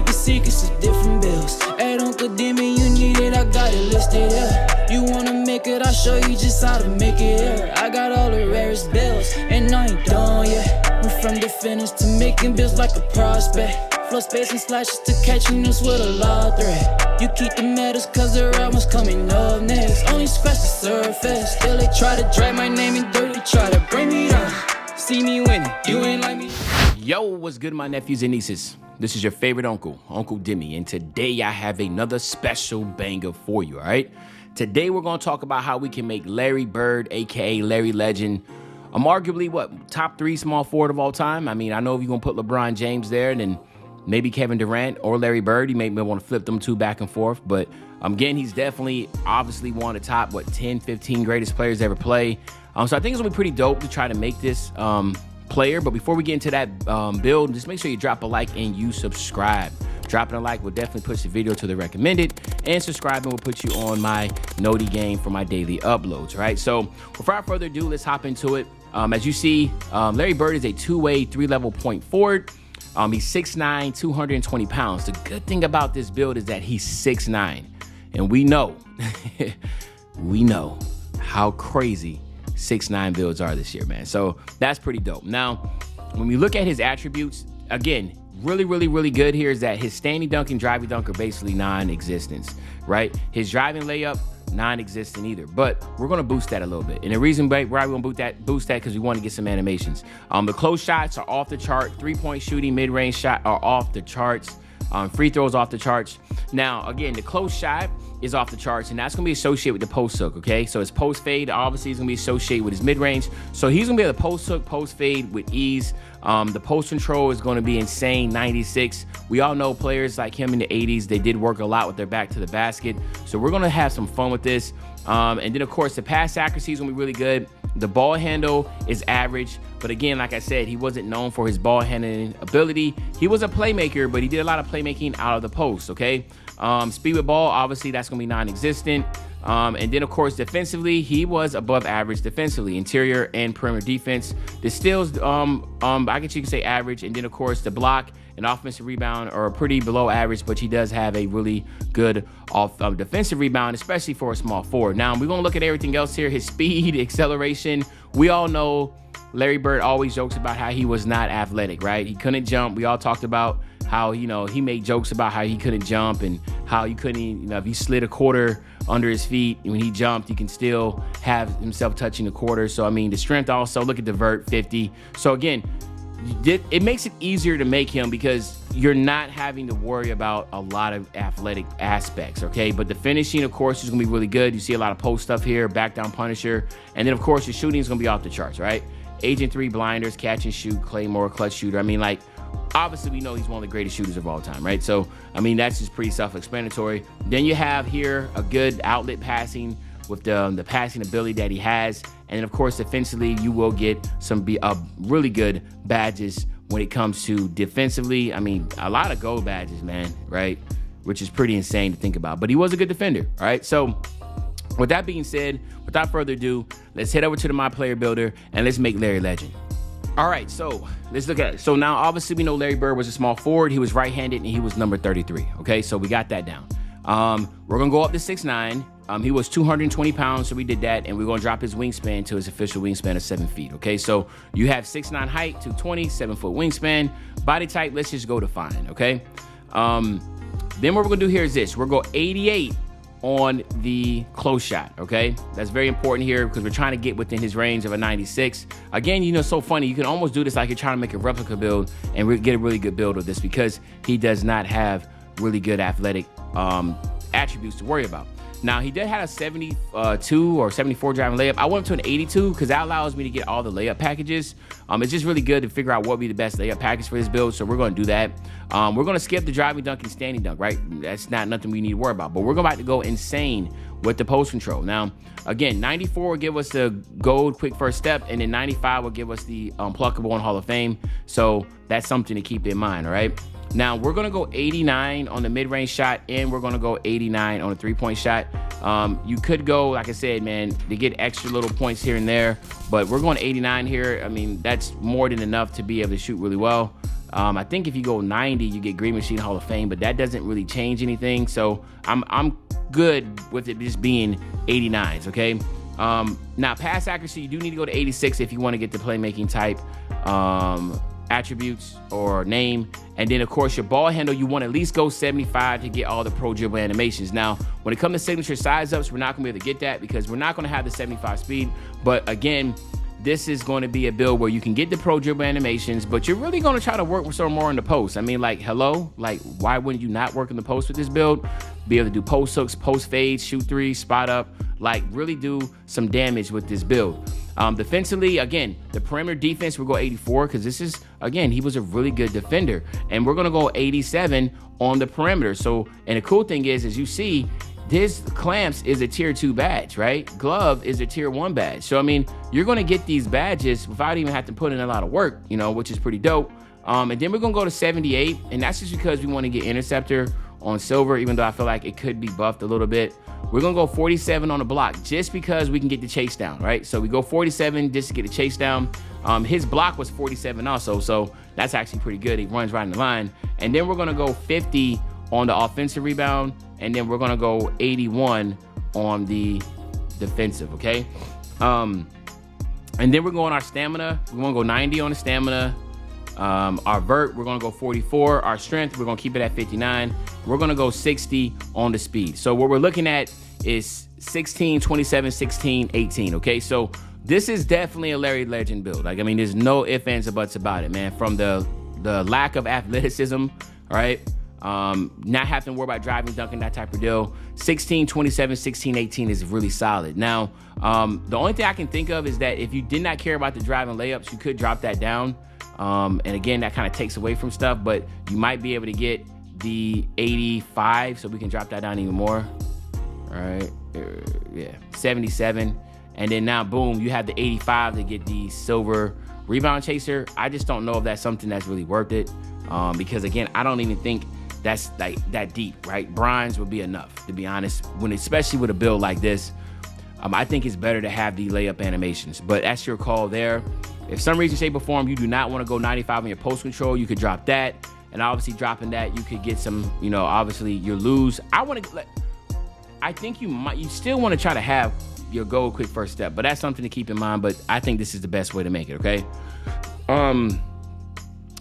the secrets of different bills. At Uncle Demi, you need it, I got it listed here. You wanna make it, I'll show you just how to make it here. I got all the rarest bills, and I ain't done yet. Went from defenders to making bills like a prospect. Flow space and slashes to catching us with a law threat. You keep the medals cause the right one's coming up next. Only scratch the surface. Still they try to drag my name in dirt, they try to bring me down. See me winning, you ain't like me. Yo, what's good, my nephews and nieces? This is your favorite uncle, Uncle Demi, and today I have another special banger for you, all right? Today we're gonna talk about how we can make Larry Bird, aka Larry Legend, arguably top 3 small forward of all time. I mean, I know if you're gonna put LeBron James there, and then maybe Kevin Durant or Larry Bird, you may want to flip them two back and forth. But again, he's definitely, obviously one of the top, 10, 15 greatest players to ever play. So I think it's gonna be pretty dope to try to make this player. But before we get into that build, just make sure you drop a like and you subscribe. Dropping a like will definitely push the video to the recommended, and subscribing will put you on my noti game for my daily uploads, right? So without further ado, let's hop into it. As you see, Larry Bird is a two-way, 3-level point forward. He's 6'9", 220 pounds. The good thing about this build is that he's 6'9", and we know, we know how crazy 6'9" builds are this year, man. So that's pretty dope. Now, when we look at his attributes, again, really good here is that his standing dunk and driving dunk are basically non-existent, right? His driving layup, non-existent either, but we're going to boost that a little bit. And the reason why we're going to boost that because we want to get some animations. The close shots are off the chart. 3-point shooting, mid-range shot are off the charts. Free throws off the charts. Now, again, the close shot is off the charts, and that's going to be associated with the post hook, okay? So his post fade, obviously, is going to be associated with his mid-range. So he's going to be able to post hook, post fade with ease. The post control is going to be insane, 96. We all know players like him in the 80s, they did work a lot with their back to the basket. So we're going to have some fun with this. And then, of course, the pass accuracy is going to be really good. The ball handle is average. But again, like I said, he wasn't known for his ball handling ability. He was a playmaker, but he did a lot of playmaking out of the post, okay? Speed with ball, obviously, that's going to be non-existent. And then, of course, defensively, he was above average defensively, interior and perimeter defense. The steals, I guess you can say average. And then, of course, the block and offensive rebound are pretty below average, but he does have a really good defensive rebound, especially for a small forward. Now, we're going to look at everything else here. His speed, acceleration. We all know Larry Bird always jokes about how he was not athletic, right? He couldn't jump. We all talked about how, he made jokes about how he couldn't jump and how he couldn't, if he slid a quarter under his feet, when he jumped, he can still have himself touching the quarter. So, I mean, the strength also, look at the vert, 50. So, again, it makes it easier to make him because you're not having to worry about a lot of athletic aspects, okay? But the finishing, of course, is going to be really good. You see a lot of post stuff here, back down punisher. And then, of course, your shooting is going to be off the charts, right? Agent 3 blinders, catch and shoot, Claymore, clutch shooter. I mean, like, obviously, we know he's one of the greatest shooters of all time, right? So, I mean, that's just pretty self-explanatory. Then you have here a good outlet passing with the passing ability that he has. And then, of course, defensively, you will get some really good badges when it comes to defensively. I mean, a lot of gold badges, man, right? Which is pretty insane to think about. But he was a good defender, all right? So, with that being said, without further ado, let's head over to the My Player Builder and let's make Larry Legend. All right, so let's look at it. So now, obviously, we know Larry Bird was a small forward. He was right-handed, and he was number 33, okay? So we got that down. We're going to go up to 6'9". He was 220 pounds, so we did that, and we're going to drop his wingspan to his official wingspan of 7 feet, okay? So you have 6'9" height, 220, 7-foot wingspan. Body type, let's just go to fine, okay? Then what we're going to do here is this. We're going to go 88 on the close shot, okay? That's very important here because we're trying to get within his range of a 96. Again, it's so funny. You can almost do this like you're trying to make a replica build and get a really good build of this because he does not have really good athletic attributes to worry about. Now, he did have a 72 or 74 driving layup. I went up to an 82 because that allows me to get all the layup packages. It's just really good to figure out what would be the best layup package for this build, so we're going to do that. We're going to skip the driving dunk and standing dunk, right? That's not nothing we need to worry about, but we're about to go insane with the post control. Now, again, 94 will give us the gold quick first step, and then 95 will give us the pluckable and Hall of Fame, so that's something to keep in mind, all right? Now, we're going to go 89 on the mid-range shot, and we're going to go 89 on the three-point shot. You could go, like I said, man, to get extra little points here and there, but we're going 89 here. I mean, that's more than enough to be able to shoot really well. I think if you go 90, you get Green Machine Hall of Fame, but that doesn't really change anything. So I'm good with it just being 89s, okay? Now, pass accuracy, you do need to go to 86 if you want to get the playmaking type attributes or name. And then, of course, your ball handle, you want to at least go 75 to get all the pro dribble animations. Now, when it comes to signature size ups, we're not going to be able to get that because we're not going to have the 75 speed. But again, this is going to be a build where you can get the pro dribble animations, but you're really going to try to work with some more in the post. I mean, like, hello? Like, why wouldn't you not work in the post with this build? Be able to do post hooks, post fades, shoot threes, spot up, like really do some damage with this build. Defensively, again, the perimeter defense, we'll go 84 because this is, again, he was a really good defender. And we're going to go 87 on the perimeter. So, and the cool thing is, as you see, this clamps is a tier 2 badge, right? Glove is a tier 1 badge. So, I mean, you're going to get these badges without even having to put in a lot of work, you know, which is pretty dope. And then we're going to go to 78. And that's just because we want to get interceptor on silver, even though I feel like it could be buffed a little bit. We're going to go 47 on the block just because we can get the chase down, right? So we go 47 just to get the chase down. His block was 47 also, so that's actually pretty good. He runs right in the line. And then we're going to go 50 on the offensive rebound, and then we're going to go 81 on the defensive, okay? And then we're going our stamina. We want to go 90 on the stamina. Our vert, we're going to go 44. Our strength, we're going to keep it at 59. We're going to go 60 on the speed. So what we're looking at is 16, 27, 16, 18, okay? So this is definitely a Larry Legend build. Like, I mean, there's no ifs, ands, or buts about it, man. From the lack of athleticism, all right? Not having to worry about driving, dunking, that type of deal. 16, 27, 16, 18 is really solid. Now, the only thing I can think of is that if you did not care about the driving layups, you could drop that down. And again, that kind of takes away from stuff, but you might be able to get the 85, so we can drop that down even more. All right, yeah, 77. And then now, boom, you have the 85 to get the silver rebound chaser. I just don't know if that's something that's really worth it. Because again, I don't even think that's like that deep, right? Bronze would be enough, to be honest, especially with a build like this. I think it's better to have the layup animations, but that's your call there. If some reason, shape, or form, you do not want to go 95 on your post control, you could drop that. And obviously dropping that, you could get some, you know, obviously you lose. I think you still want to try to have your goal quick first step, but that's something to keep in mind. But I think this is the best way to make it, okay?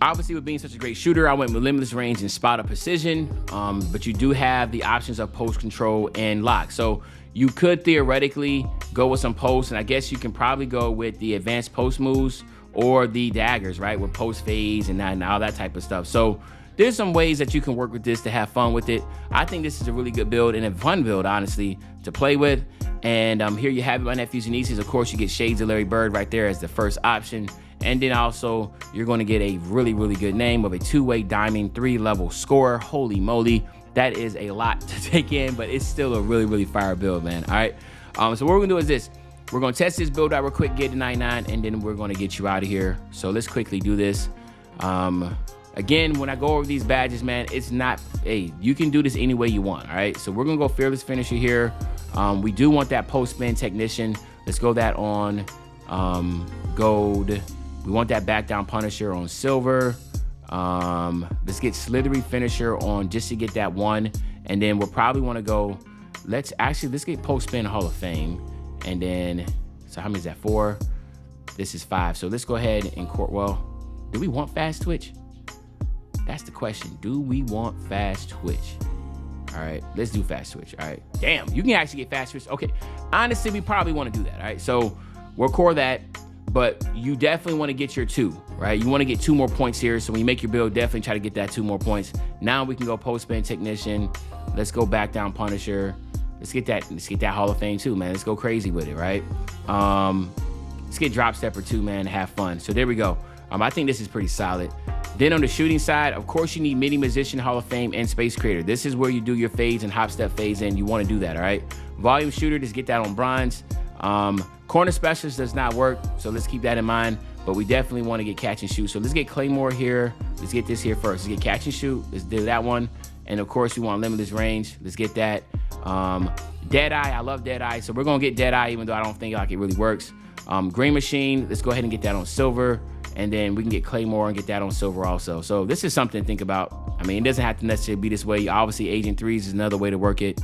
Obviously, with being such a great shooter, I went with limitless range and spot up precision, but you do have the options of post control and lock. So you could theoretically go with some posts, and I guess you can probably go with the advanced post moves or the daggers, right, with post fades and all that type of stuff. So there's some ways that you can work with this to have fun with it. I think this is a really good build and a fun build, honestly, to play with. And here you have it, my nephews and nieces. Of course, you get Shades of Larry Bird right there as the first option. And then also, you're going to get a really, really good name of a two-way diamond 3-level scorer. Holy moly. That is a lot to take in, but it's still a really, really fire build, man. All right. So what we're going to do is this. We're going to test this build out real quick, get to 99, and then we're going to get you out of here. So let's quickly do this. Again, when I go over these badges, man, it's not, hey, you can do this any way you want, all right? So we're going to go Fearless Finisher here. We do want that post-spin technician. Let's go that on gold. We want that back down Punisher on silver. Let's get Slithery Finisher on just to get that one. And then we'll probably want to go, let's get post-spin Hall of Fame. And then, so how many is that? 4. This is 5. So let's go ahead and do we want fast twitch? That's the question. Do we want fast twitch? All right, let's do fast twitch. All right, damn, you can actually get fast twitch. Okay, honestly, we probably want to do that. All right, so we'll core that, but you definitely want to get your 2, right? You want to get 2 more points here. So when you make your build, definitely try to get that 2 more points. Now we can go post-spin technician. Let's go back down Punisher. Let's get that Hall of Fame too, man. Let's go crazy with it, right? Let's get Drop Stepper too, man, have fun. So there we go. I think this is pretty solid. Then on the shooting side, of course, you need Mini Musician, Hall of Fame, and Space Creator. This is where you do your fades and hop step fades in. You want to do that, all right? Volume Shooter, just get that on bronze. Corner Specialist does not work, so let's keep that in mind. But we definitely want to get Catch and Shoot. So let's get Claymore here. Let's get this here first. Let's get Catch and Shoot. Let's do that one. And of course, we want Limitless Range. Let's get that. Deadeye, I love Deadeye. So we're going to get Deadeye, even though I don't think like it really works. Green Machine, let's go ahead and get that on silver. And then we can get Claymore and get that on silver also. So this is something to think about. I mean, it doesn't have to necessarily be this way. Obviously, Agent 3s is another way to work it.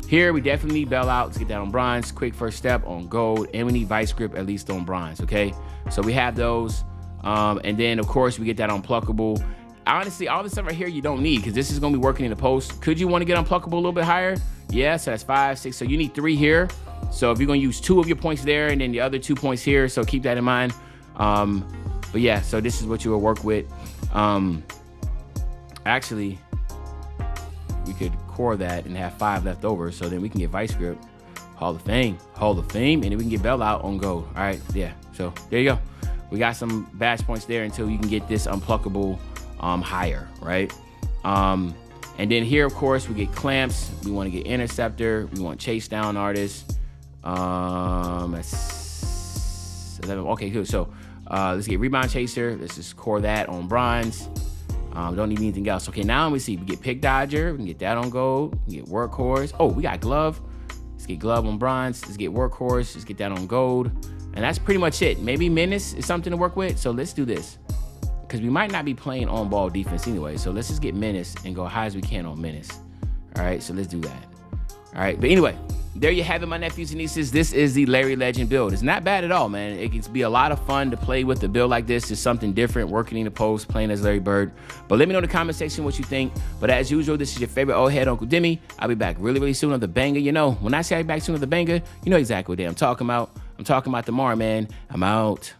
Here, we definitely need Bell out. Let's get that on bronze. Quick first step on gold. And we need Vice Grip at least on bronze, okay? So we have those. And then, of course, we get that unpluckable. Honestly, all this stuff right here you don't need because this is going to be working in the post. Could you want to get unpluckable a little bit higher? Yeah, so that's 5, 6. So you need 3 here. So if you're going to use 2 of your points there and then the other 2 points here, so keep that in mind. But yeah, so this is what you will work with. Actually, we could core that and have 5 left over, so then we can get Vice Grip, Hall of Fame, and then we can get Bell out on gold. All right, yeah, so there you go. We got some badge points there until you can get this unpluckable higher, right? And then here, of course, we get clamps. We want to get interceptor. We want chase down artist. That's 11. Okay, good. So let's get rebound chaser. Let's just core that on bronze. Don't need anything else. Okay, now let me see. We get pick dodger. We can get that on gold. We get workhorse. Oh, we got glove. Let's get glove on bronze. Let's get workhorse. Let's get that on gold. And that's pretty much it. Maybe menace is something to work with. So let's do this. Because we might not be playing on-ball defense anyway. So let's just get menace and go high as we can on menace. All right, so let's do that. All right, but anyway, there you have it, my nephews and nieces. This is the Larry Legend build. It's not bad at all, man. It can be a lot of fun to play with a build like this. It's something different, working in the post, playing as Larry Bird. But let me know in the comment section what you think. But as usual, this is your favorite old head, Uncle Demi. I'll be back really, really soon on the banger. You know, when I say I'll be back soon on the banger, you know exactly what I'm talking about. I'm talking about tomorrow, man. I'm out.